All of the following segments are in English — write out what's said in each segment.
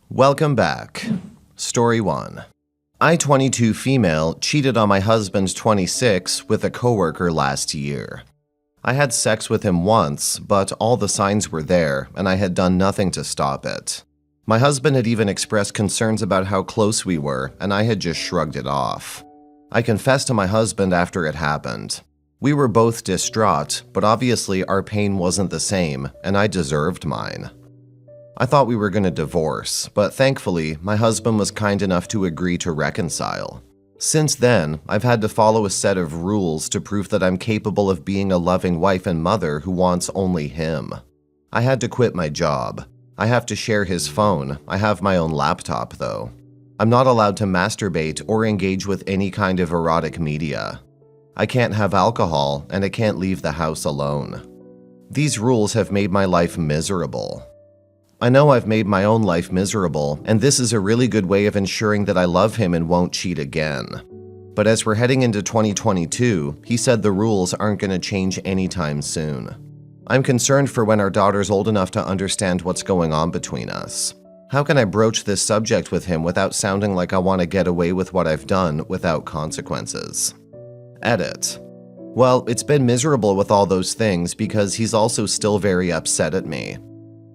Welcome back. Story 1. I, 22 female, cheated on my husband, 26, with a coworker last year. I had sex with him once, but all the signs were there, and I had done nothing to stop it. My husband had even expressed concerns about how close we were, and I had just shrugged it off. I confessed to my husband after it happened. We were both distraught, but obviously our pain wasn't the same, and I deserved mine. I thought we were going to divorce, but thankfully, my husband was kind enough to agree to reconcile. Since then, I've had to follow a set of rules to prove that I'm capable of being a loving wife and mother who wants only him. I had to quit my job. I have to share his phone. I have my own laptop, though. I'm not allowed to masturbate or engage with any kind of erotic media. I can't have alcohol, and I can't leave the house alone. These rules have made my life miserable. I know I've made my own life miserable, and this is a really good way of ensuring that I love him and won't cheat again. But as we're heading into 2022, he said the rules aren't going to change anytime soon. I'm concerned for when our daughter's old enough to understand what's going on between us. How can I broach this subject with him without sounding like I want to get away with what I've done without consequences? Edit. Well, it's been miserable with all those things because he's also still very upset at me.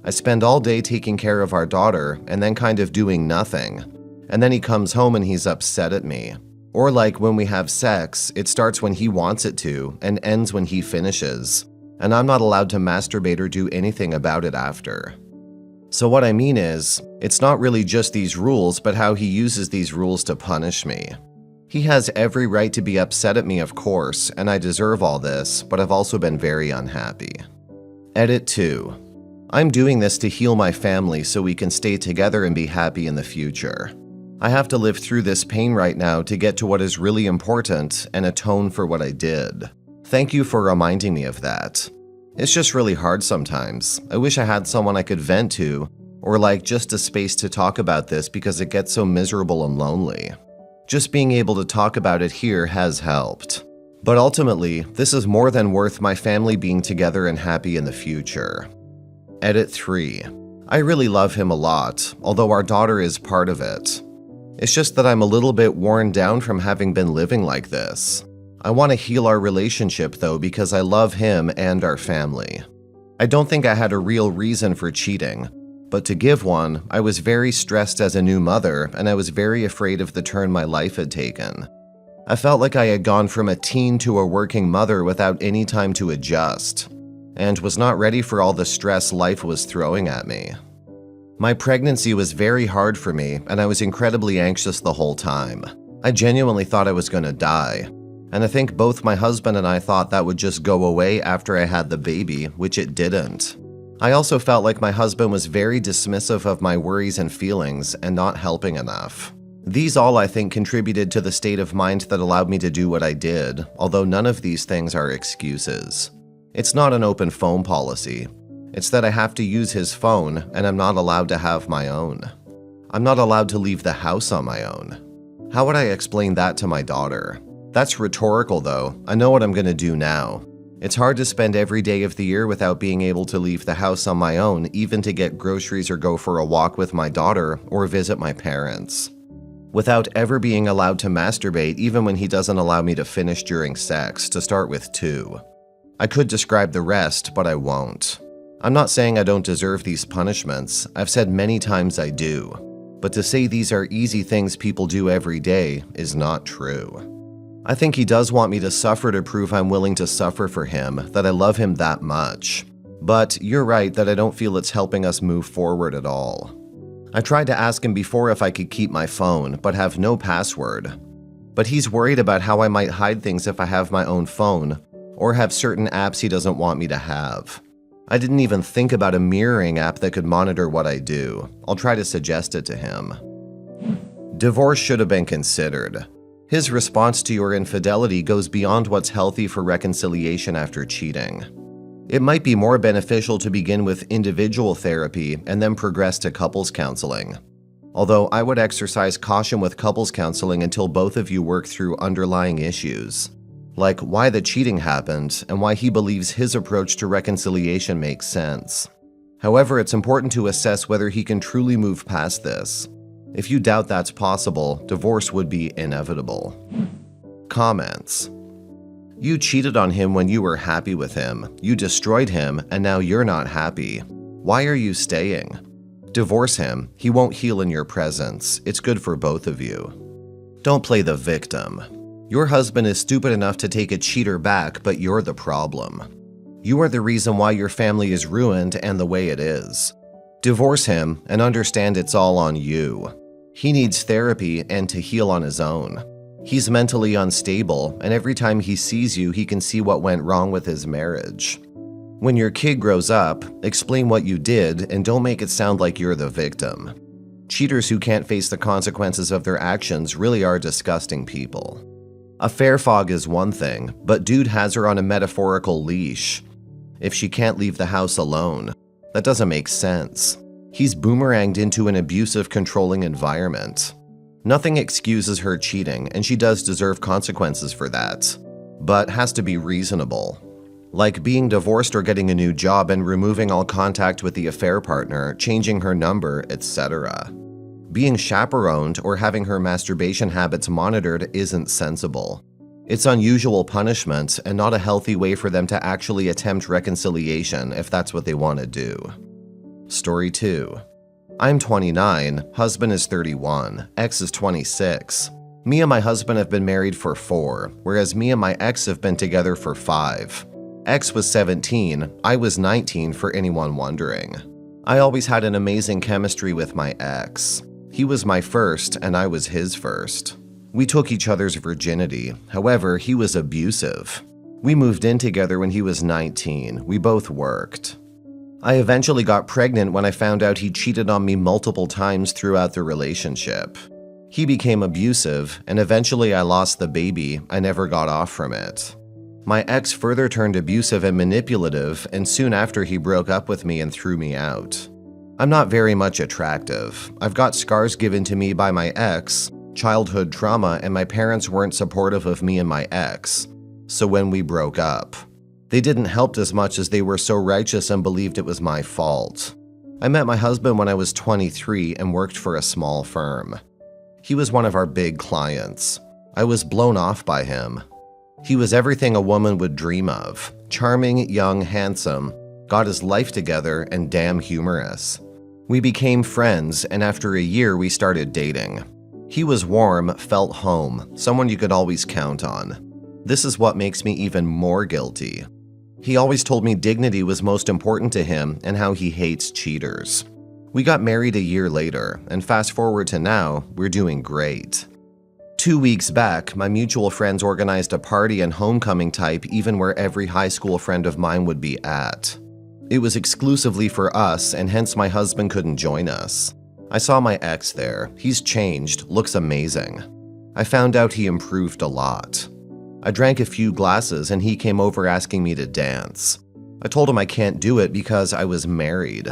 I spend all day taking care of our daughter and then kind of doing nothing. And then he comes home and he's upset at me. Or like when we have sex, it starts when he wants it to and ends when he finishes. And I'm not allowed to masturbate or do anything about it after. So what I mean is, it's not really just these rules, but how he uses these rules to punish me. He has every right to be upset at me, of course, and I deserve all this, but I've also been very unhappy. Edit 2. I'm doing this to heal my family so we can stay together and be happy in the future. I have to live through this pain right now to get to what is really important and atone for what I did. Thank you for reminding me of that. It's just really hard sometimes. I wish I had someone I could vent to, or like just a space to talk about this because it gets so miserable and lonely. Just being able to talk about it here has helped. But ultimately, this is more than worth my family being together and happy in the future. Edit 3. I really love him a lot, although our daughter is part of it. It's just that I'm a little bit worn down from having been living like this. I want to heal our relationship though because I love him and our family. I don't think I had a real reason for cheating, but to give one, I was very stressed as a new mother and I was very afraid of the turn my life had taken. I felt like I had gone from a teen to a working mother without any time to adjust, and was not ready for all the stress life was throwing at me. My pregnancy was very hard for me, and I was incredibly anxious the whole time. I genuinely thought I was going to die, and I think both my husband and I thought that would just go away after I had the baby, which it didn't. I also felt like my husband was very dismissive of my worries and feelings and not helping enough. These all, I think, contributed to the state of mind that allowed me to do what I did, although none of these things are excuses. It's not an open phone policy. It's that I have to use his phone and I'm not allowed to have my own. I'm not allowed to leave the house on my own. How would I explain that to my daughter? That's rhetorical though. I know what I'm going to do now. It's hard to spend every day of the year without being able to leave the house on my own, even to get groceries or go for a walk with my daughter or visit my parents. Without ever being allowed to masturbate even when he doesn't allow me to finish during sex, to start with too. I could describe the rest, but I won't. I'm not saying I don't deserve these punishments. I've said many times I do. But to say these are easy things people do every day is not true. I think he does want me to suffer to prove I'm willing to suffer for him, that I love him that much. But you're right that I don't feel it's helping us move forward at all. I tried to ask him before if I could keep my phone, but have no password. But he's worried about how I might hide things if I have my own phone, or have certain apps he doesn't want me to have. I didn't even think about a mirroring app that could monitor what I do. I'll try to suggest it to him. Divorce should have been considered. His response to your infidelity goes beyond what's healthy for reconciliation after cheating. It might be more beneficial to begin with individual therapy and then progress to couples counseling. Although I would exercise caution with couples counseling until both of you work through underlying issues. like why the cheating happened and why he believes his approach to reconciliation makes sense. However, it's important to assess whether he can truly move past this. If you doubt that's possible, divorce would be inevitable. Comments. You cheated on him when you were happy with him. You destroyed him, and now you're not happy. Why are you staying? Divorce him. He won't heal in your presence. It's good for both of you. Don't play the victim. Your husband is stupid enough to take a cheater back, but you're the problem. You are the reason why your family is ruined and the way it is. Divorce him and understand it's all on you. He needs therapy and to heal on his own. He's mentally unstable, and every time he sees you, he can see what went wrong with his marriage. When your kid grows up, explain what you did and don't make it sound like you're the victim. Cheaters who can't face the consequences of their actions really are disgusting people. A fair fog is one thing, but dude has her on a metaphorical leash. If she can't leave the house alone, that doesn't make sense. He's boomeranged into an abusive, controlling environment. Nothing excuses her cheating, and she does deserve consequences for that, but has to be reasonable. Like being divorced or getting a new job and removing all contact with the affair partner, changing her number, etc. Being chaperoned or having her masturbation habits monitored isn't sensible. It's unusual punishment and not a healthy way for them to actually attempt reconciliation if that's what they want to do. Story 2. I'm 29, husband is 31, ex is 26. Me and my husband have been married for 4, whereas me and my ex have been together for 5. Ex was 17, I was 19 for anyone wondering. I always had an amazing chemistry with my ex. He was my first and I was his first. We took each other's virginity, however, he was abusive. We moved in together when he was 19, we both worked. I eventually got pregnant when I found out he cheated on me multiple times throughout the relationship. He became abusive, and eventually I lost the baby. I never got off from it. My ex further turned abusive and manipulative, and soon after he broke up with me and threw me out. I'm not very much attractive. I've got scars given to me by my ex, childhood trauma, and my parents weren't supportive of me and my ex. So when we broke up, they didn't help as much as they were so righteous and believed it was my fault. I met my husband when I was 23 and worked for a small firm. He was one of our big clients. I was blown off by him. He was everything a woman would dream of. Charming, young, handsome, got his life together, and damn humorous. We became friends, and after a year we started dating. He was warm, felt home, someone you could always count on. This is what makes me even more guilty. He always told me dignity was most important to him and how he hates cheaters. We got married a year later, and fast forward to now, we're doing great. 2 weeks back, my mutual friends organized a party and homecoming type even where every high school friend of mine would be at. It was exclusively for us, and hence my husband couldn't join us. I saw my ex there. He's changed, looks amazing. I found out he improved a lot. I drank a few glasses and he came over asking me to dance. I told him I can't do it because I was married.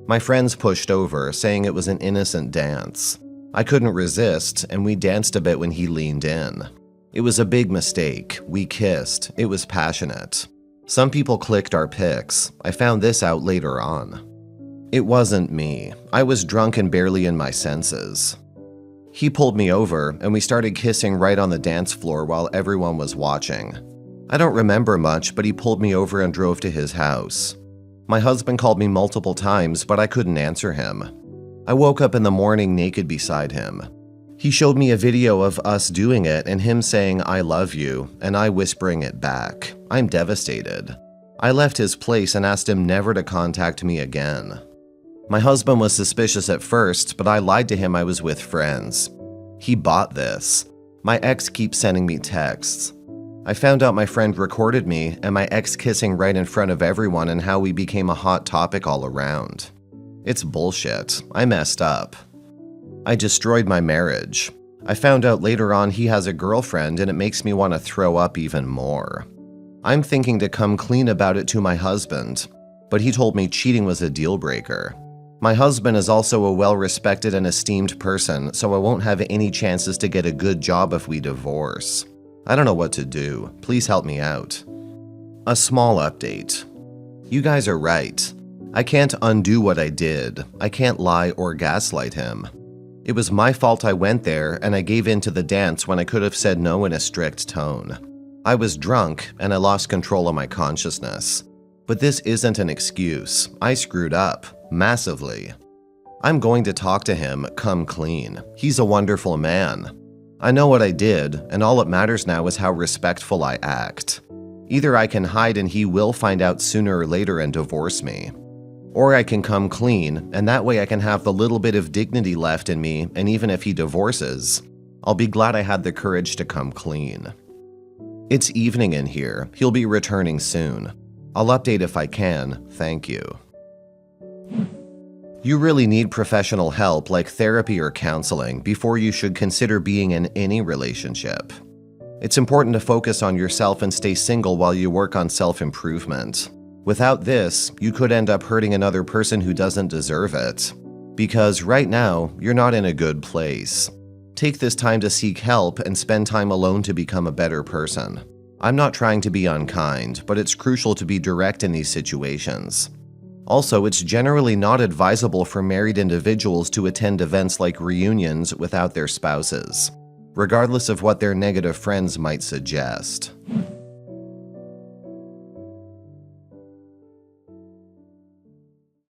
My friends pushed over, saying it was an innocent dance. I couldn't resist, and we danced a bit when he leaned in. It was a big mistake. We kissed. It was passionate. Some people clicked our pics. I found this out later on. It wasn't me. I was drunk and barely in my senses. He pulled me over, and we started kissing right on the dance floor while everyone was watching. I don't remember much, but he pulled me over and drove to his house. My husband called me multiple times, but I couldn't answer him. I woke up in the morning naked beside him. He showed me a video of us doing it and him saying, "I love you," and I whispering it back. I'm devastated. I left his place and asked him never to contact me again. My husband was suspicious at first, but I lied to him I was with friends. He bought this. My ex keeps sending me texts. I found out my friend recorded me and my ex kissing right in front of everyone and how we became a hot topic all around. It's bullshit. I messed up. I destroyed my marriage. I found out later on he has a girlfriend and it makes me want to throw up even more. I'm thinking to come clean about it to my husband, but he told me cheating was a deal breaker. My husband is also a well-respected and esteemed person, so I won't have any chances to get a good job if we divorce. I don't know what to do. Please help me out. A small update. You guys are right. I can't undo what I did. I can't lie or gaslight him. It was my fault I went there and I gave in to the dance when I could have said no in a strict tone. I was drunk and I lost control of my consciousness. But this isn't an excuse. I screwed up, massively. I'm going to talk to him, come clean. He's a wonderful man. I know what I did, and all that matters now is how respectful I act. Either I can hide and he will find out sooner or later and divorce me. Or I can come clean, and that way I can have the little bit of dignity left in me, and even if he divorces, I'll be glad I had the courage to come clean. It's evening in here. He'll be returning soon. I'll update if I can, thank you. You really need professional help like therapy or counseling before you should consider being in any relationship. It's important to focus on yourself and stay single while you work on self-improvement. Without this, you could end up hurting another person who doesn't deserve it. Because right now, you're not in a good place. Take this time to seek help and spend time alone to become a better person. I'm not trying to be unkind, but it's crucial to be direct in these situations. Also, it's generally not advisable for married individuals to attend events like reunions without their spouses, regardless of what their negative friends might suggest.